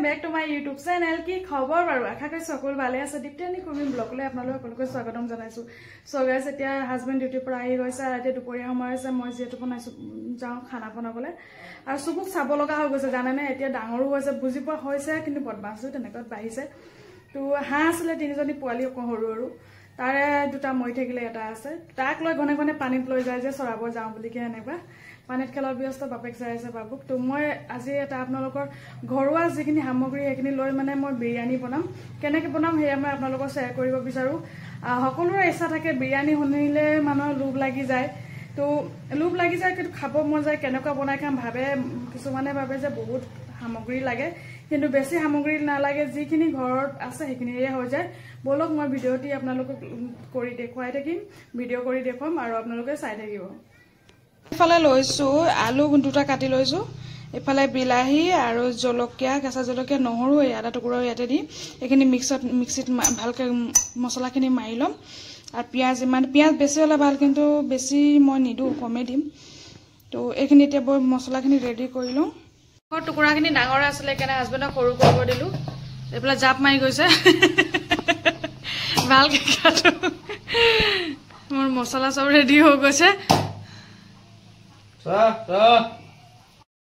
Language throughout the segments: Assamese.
back to my YouTube channel. কি খবৰ বাৰু আশা কৰি সকলো ভালে আছে দীপ্তিনী কুমিন ব্লগলৈ আপোনালোক সকলোকে স্বাগতম জনাইছো সো গাইস এতিয়া হাজবেন্ড ডিউটি পৰা আহি গৈছে আৰু এতিয়া দুপৰীয়া সময় আছে মই যেটো বনাইছো যাও খানা বনাবলৈ আৰু সুবুক চাব লগা হৈ গৈছে জানেনে এতিয়া ডাঙৰো হৈছে বুজি পোৱা হৈছে কিন্তু বদমাছটো তেনেকৈ বাঢ়িছে তো হাঁহ আছিল তিনিজনী পোৱালি সৰু সৰু তাৰে দুটা মই থাকিলে এটা আছে তাক লৈ ঘনে ঘনে পানীত লৈ যায় যে চৰাব যাও বুলি কি এনেকুৱা পানীত খেলৰ ব্যস্ত বাপেক চাই আছে বাবুক তো মই আজি এটা আপোনালোকৰ ঘৰুৱা যিখিনি সামগ্ৰী এখিনি লৈ মানে মই বিৰিয়ানী বনাম কেনেকৈ বনাম হেয়া মই আপোনালোকৰ শ্বেয়াৰ কৰিব বিচাৰো সকলোৰে ইচ্ছা থাকে বিৰিয়ানী শুনিলে মানুহৰ লোভ লাগি যায় তো লোভ লাগি যায় কিন্তু খাব মন যায় কেনেকুৱা বনাই খাম ভাবে কিছুমানে ভাবে যে বহুত সামগ্ৰী লাগে কিন্তু বেছি সামগ্ৰী নালাগে যিখিনি ঘৰত আছে সেইখিনিৰে হৈ যায় বলক মই ভিডিওটি আপোনালোকক কৰি দেখুৱাই থাকিম ভিডিও কৰি দেখুৱাম আৰু আপোনালোকে চাই থাকিব এফালে লৈছো আলু দুটা কাটি লৈছো এফালে বিলাহী আৰু জলকীয়া কেঁচা জলকীয়া নহৰু আদা টুকুৰা ইয়াতে দি এখিনি মিক্সিত ভালকে মছলাখিনি মাৰি লম আৰু পিয়াজ ইমান পিয়াজ বেছি হলে ভাল কিন্তু বেছি মই নিদু কমে দিম তো এখিনি এতিয়া মই মছলাখিনি ৰেডি কৰি লম টুকুৰাখিনি ডাঙৰ আছিল কেনে হাজবেণ্ডক সৰু কৰিব দিলো এফালে জাপ মাৰি গৈছে ভালকে কাটো মোৰ মছলা সব ৰেডি হৈ গৈছে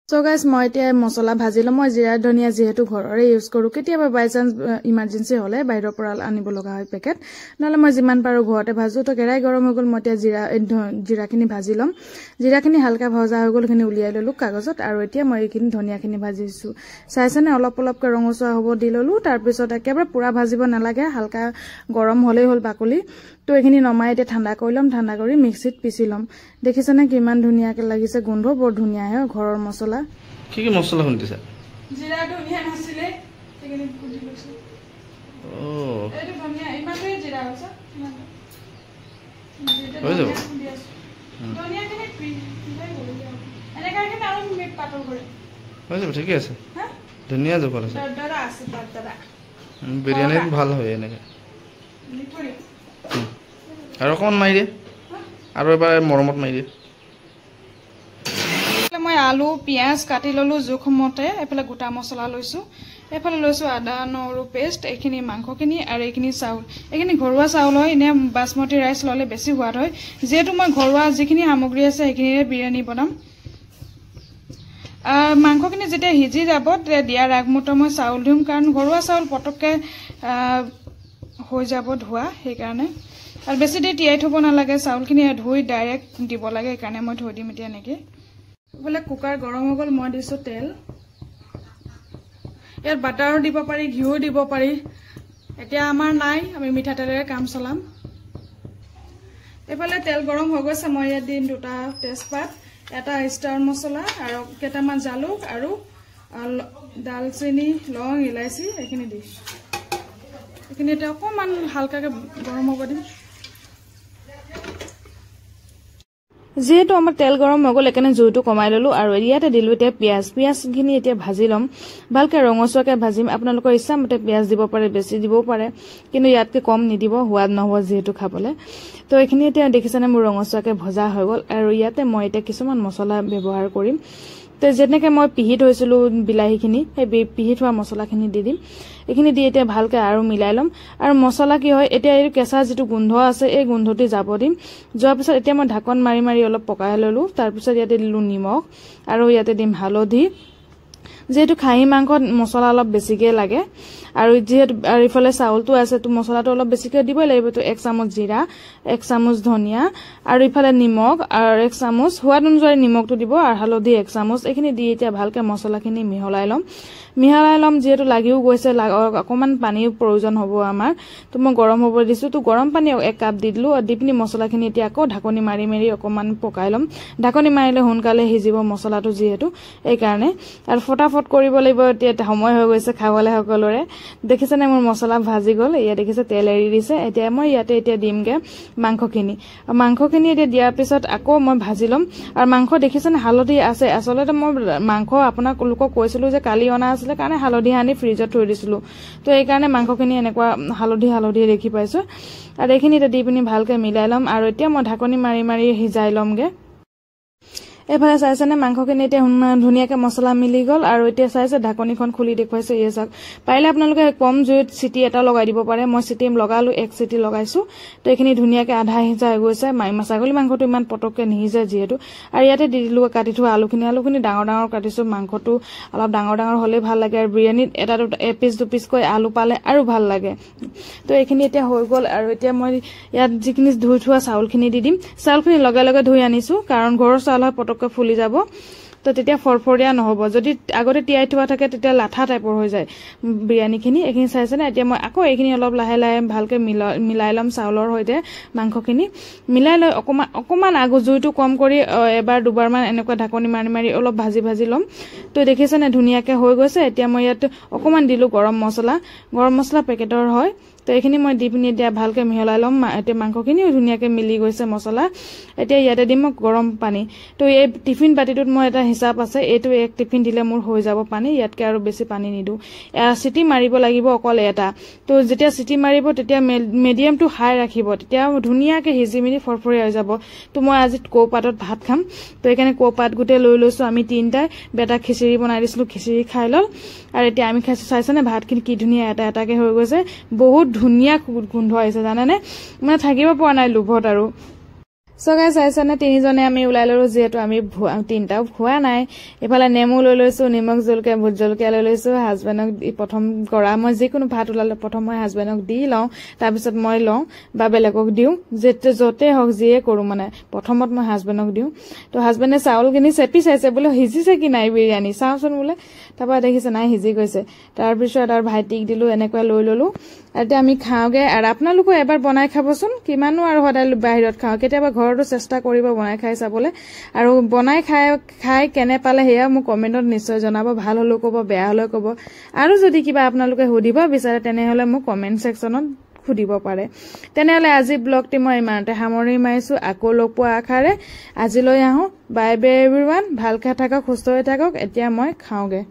So guys মই এতিয়া মছলা ভাজিলো মই জিৰা ধনিয়া যেহেতু ঘৰৰে ইউজ কৰো কেতিয়াবা বাই চান্স ইমাৰ্জেন্সি হলে বাইৰৰ পৰা আনিব লগা হয় পেকেট নহলে মই যিমান পাৰো ঘৰতে ভাজো তো কেৰাই গৰম হৈ গল মই এতিয়া জিৰাখিনি ভাজি লম জিৰাখিনি হালকা ভজা হৈ গলখিনি উলিয়াই ললো কাগজত আৰু এতিয়া মই এইখিনি ধনিয়াখিনি ভাজিছো চাইছনে অলপ অলপকৈ ৰঙচুৱা হ'ব দি ললো তাৰ পিছত একেবাৰে পুৰা ভাজিব নালাগে হালকা গৰম হলেই হল বাকলি তো এখিনি নমাই এতিয়া ঠাণ্ডা কৰি লম ঠাণ্ডা কৰি মিক্সিত পিছি লম দেখিছনে কিমান ধুনিয়াকে লাগিছে গোন্ধ বৰ ধুনিয়া হয় ঘৰৰ মছলা কি কি মছলা শুনিছা জিৰা ধনিয়া নাছিলে এখিনি কুটি লৈছো ও এইটো ধনিয়া ইমানই জিৰা হৈছে হৈ যাব ধনিয়াখিনি পিলাই গলি এনেকাকে আৰু মিট পাতল কৰি হৈ যাব ঠিক আছে হ্যাঁ ধনিয়া জোপাল আছে দাদা আছে দাদা বিৰিয়ানী ভাল হয় এনেকা নিপৰি আৰু কোন মাৰি দে আৰু এবাৰ মৰমত মাৰি দে মই আলু পিয়াজ কাটি ললো জোখমতে এফালে গোটা মছলা লৈছো এফালে লৈছো আদা নহৰু পেষ্ট এখিনি মাংসখিনি আৰু এখিনি চাউল এখিনি ঘৰুৱা চাউল হয় এনে বাসমতি ৰাইচ ললে বেছি সোৱাদ হয় যেহেতু মই ঘৰুৱা যিখিনি সামগ্ৰী আছে এখিনিৰে বিৰিয়ানী বনাম মাংসখিনি যেতিয়া হিজি যাব দিয়া ৰাগমুত মই চাউল দিম কাৰণ ঘৰুৱা চাউল পটককে হৈ যাব ধোৱা সেই কাৰণে আৰু বেছি দেৰি তিয়াই থব নালাগে চাউলখিনি ধুই ডাইৰেক্ট দিব লাগে এই কাৰণে মই ধুই দিম এতিয়া নেকি বলে কুকাৰ গৰম হৈ গল মই দিছো তেল ইয়াত বাটাৰো দিব পাৰি ঘিউ দিব পাৰি এতিয়া আমাৰ নাই আমি মিঠা তেলেৰে কাম চলাম এফালে তেল গৰম হৈ গৈছে মই ইয়াত দিম দুটা তেজপাত এটা ষ্টাৰ মছলা আৰু কেটামান জালুক আৰু দালচিনি লং ইলাইচি এখিনি দি এখিনি এটা অকমান হালকাকে গৰম হ'ব দিম যেহেতু আমাৰ তেল গৰম হৈ গল একাৰণে জুইটো কমাই ললো আৰু ইয়াতে দিলো এতিয়া পিয়াজখিনি এতিয়া ভাজি লম ভালকে ৰঙচুৱাকে ভাজিম আপোনালোকৰ ইচ্ছা মতে পিয়াজ দিব পাৰে বেছি দিবও পাৰে কিন্তু ইয়াতকে কম নিদিব সোৱাদ নহব যেহেতু খাবলে তো এখিনি এতিয়া দেখিছানে মোৰ ৰঙচুৱাকে ভজা হৈ গল আৰু ইয়াতে মই এতিয়া কিছুমান মছলা ব্যৱহাৰ কৰিম তো যেনেকে মই পিহি থৈছিলো বিলাহীখিনি সেই পিহি থোৱা মছলাখিনি দি দিম এখিনি দি এতিয়া ভালকে আৰু মিলাই লম আৰু মছলা কি হয় এতিয়া এই কেঁচা যেটো গোন্ধ আছে এই গোন্ধটি যাব দিম যোৱাৰ পিছত এতিয়া মই ঢাকন মাৰি মাৰি অলপ পকাই ললো তাৰ পিছত ইয়াতে দিলো নিমখ আৰু ইয়াতে দিম হালধি যেহেতু খাহী মাংসত মছলা অলপ বেছিকে লাগে আৰু যেহেতু আৰু ইফালে চাউলটো আছে তো মছলাটো অলপ বেছিকে দিবই লাগিব তো 1 চামুচ জিৰা 1 চামুচ ধনিয়া আৰু ইফালে নিমখ আৰু 1 চামুচ সোৱাদ অনুযায়ী নিমখটো দিব আৰু হালধি 1 চামুচ এখিনি দি এতিয়া ভালকে মছলাখিনি মিহলাই লম যেহেতু লাগিও গৈছে অকমান পানীৰ প্ৰয়োজন হ'ব আমাৰ তো মই গৰম হ'ব দিছো তো গৰম পানী 1 কাপ দি দিলো আৰু দিপনি মছলাখিনি এতিয়া আকৌ ঢাকনি মাৰি মাৰি অকমান পকাই লম ঢাকনি মাৰিলে সোনকালে হিজিব মছলাটো যেহেতু এই কাৰণে আৰু ফটাফট কৰিব লাগিব এতিয়া সময় হৈ গৈছে খাবলৈ সকলোৰে দেখিছানে মোৰ মছলা ভাজি গল ইয়া দেখিছে তেল এৰি দিছে এতিয়া মই ইয়াতে এতিয়া দিমগে মাংসখিনি এতিয়া দিয়াৰ পিছত আকৌ মই ভাজি লম আৰু মাংস দেখিছানে হালধি আছে আসলতে মই মাংস আপোনাক লোকক কৈছিলো যে কালি অনা আছিলে কাৰণে হালধি আনি ফ্ৰিজত থৈ দিছিলো তো এই কাৰণে মাংসখিনি এনেকুৱা হালধি দেখি পাইছো আৰু এইখিনি দি পিনি ভালকে মিলাই লম আৰু এতিয়া মই ঢাকনি মাৰি মাৰি হিজাই লমগে এফালে চাইছেনে মাংসখিনি এতিয়া ধুনীয়াকৈ মছলা মিলি গ'ল আৰু এতিয়া চাইছে ঢাকনিখন খুলি দেখুৱাইছে এই চাওক পাৰিলে আপোনালোকে কম জুইত চিটি এটা লগাই দিব পাৰে মই চিটি লগালো 1 চিটি লগাইছো তো এইখিনি ধুনীয়াকৈ আধা সিজা হৈ গৈছে ছাগলী মাংসটো ইমান পটককৈ নিহিজে যিহেতু আৰু ইয়াতে দি দিলো কাটি থোৱা আলুখিনি ডাঙৰ ডাঙৰ কাটিছো মাংসটো অলপ ডাঙৰ ডাঙৰ হ'লে ভাল লাগে আৰু বিৰিয়ানীত এটা এপিচ দুপিচকৈ আলু পালে আৰু ভাল লাগে তো এইখিনি এতিয়া হৈ গ'ল আৰু এতিয়া মই ইয়াত যিখিনি ধুই থোৱা চাউলখিনি দি দিম চাউলখিনি লগে লগে ধুই আনিছো কাৰণ ঘৰৰ চাউল হয় পটককৈ ফুলি যাব তো তেতিয়া ফৰফৰীয়া নহব যদি আগতে তিয়াই থোৱা থাকে তেতিয়া লাঠা টাইপৰ হৈ যায় বিৰিয়ানীখিনি এইখিনি চাইছেনে এতিয়া মই আকৌ এইখিনি অলপ লাহে লাহে ভালকৈ মিলাই লম চাউলৰ সৈতে মাংসখিনি মিলাই লৈ অকমান আগু জুইটো কম কৰি এবাৰ দুবাৰমান এনেকুৱা ঢাকনি মাৰি মাৰি অলপ ভাজি ল'ম তো দেখিছেনে ধুনীয়াকৈ হৈ গৈছে এতিয়া মই ইয়াত অকমান দিলো গৰম মছলা পেকেটৰ হয় তো এইখিনি মই দি পিনি এতিয়া ভালকৈ মিহলাই ল'ম এতিয়া মাংসখিনিও ধুনীয়াকৈ মিলি গৈছে মছলা এতিয়া ইয়াতে দিম মই গৰম পানী তো এই টিফিন বাতিটোত মই এটা হিচাপ আছে এইটো এক টিফিন দিলে মোৰ হৈ যাব পানী ইয়াতকৈ আৰু বেছি পানী নিদো চিটি মাৰিব লাগিব অকল এটা তো যেতিয়া চিটি মাৰিব তেতিয়া মিডিয়াম টু হাই ৰাখিব তেতিয়া ধুনীয়াকৈ সিজি মিলি ফৰফৰীয়া হৈ যাব তো মই আজি কৌপাতত ভাত খাম তো এইকাৰণে কৌপাত গোটেই লৈ লৈছো আমি তিনিটাই বেটা খিচিৰি বনাই দিছিলো খিচিৰি খাই ল'ল আৰু এতিয়া আমি খাইছো চাইছেনে ভাতখিনি কি ধুনীয়া এটা এটাকৈ হৈ গৈছে বহুত ধুনীয়া গোন্ধ আহিছে জানেনে মানে থাকিব পৰা নাই লোভত আৰু সো গাইস চাইছেনে তিনিজনে আমি ওলাই ললো যেহেতু আমি তিনটাও খোৱা নাই এফালে নেমু লৈ লৈছো নিমখ জলকীয়া ভোট জলকীয়া লৈ লৈছো হাজবেণ্ডক প্ৰথম কৰা মই যিকোনো ভাত ওলালে প্ৰথম মই হাজবেণ্ডক দি লওঁ তাৰপিছত মই লওঁ বা বেলেগক দিওঁ যতে হওক যিয়ে কৰো মানে প্ৰথমত মই হাজবেণ্ডক দিওঁ তো হাজবেণ্ডে চাউলখিনি চেপি চাইছে বোলে সিজিছে কি নাই বিৰিয়ানী চাওচোন বোলে তাৰপৰা দেখিছে নাই সিজি গৈছে তাৰপিছত আৰু ভাইটিক দিলো এনেকৈ লৈ ললো এতিয়া আমি খাওঁগে আৰু আপোনালোকো এবাৰ বনাই খাবচোন কিমানো আৰু সদায় বাহিৰত খাওঁ কেতিয়াবা ঘৰতো চেষ্টা কৰিব বনাই খাই চাবলৈ আৰু বনাই খাই কেনে পালে সেয়া মোক কমেণ্টত নিশ্চয় জনাব ভাল হলেও ক'ব বেয়া হলেও ক'ব আৰু যদি কিবা আপোনালোকে সুধিব বিচাৰে তেনেহলে মোক কমেণ্ট সেকশনত সুধিব পাৰে তেনেহলে আজি ব্লগটি মই ইমানতে সামৰি মাৰিছো আকৌ লগ পোৱা আশাৰে আজিলৈ আহো বাই বাই এভৰিৱান ভালকৈ থাকক সুস্থ হৈ থাকক এতিয়া মই খাওঁগে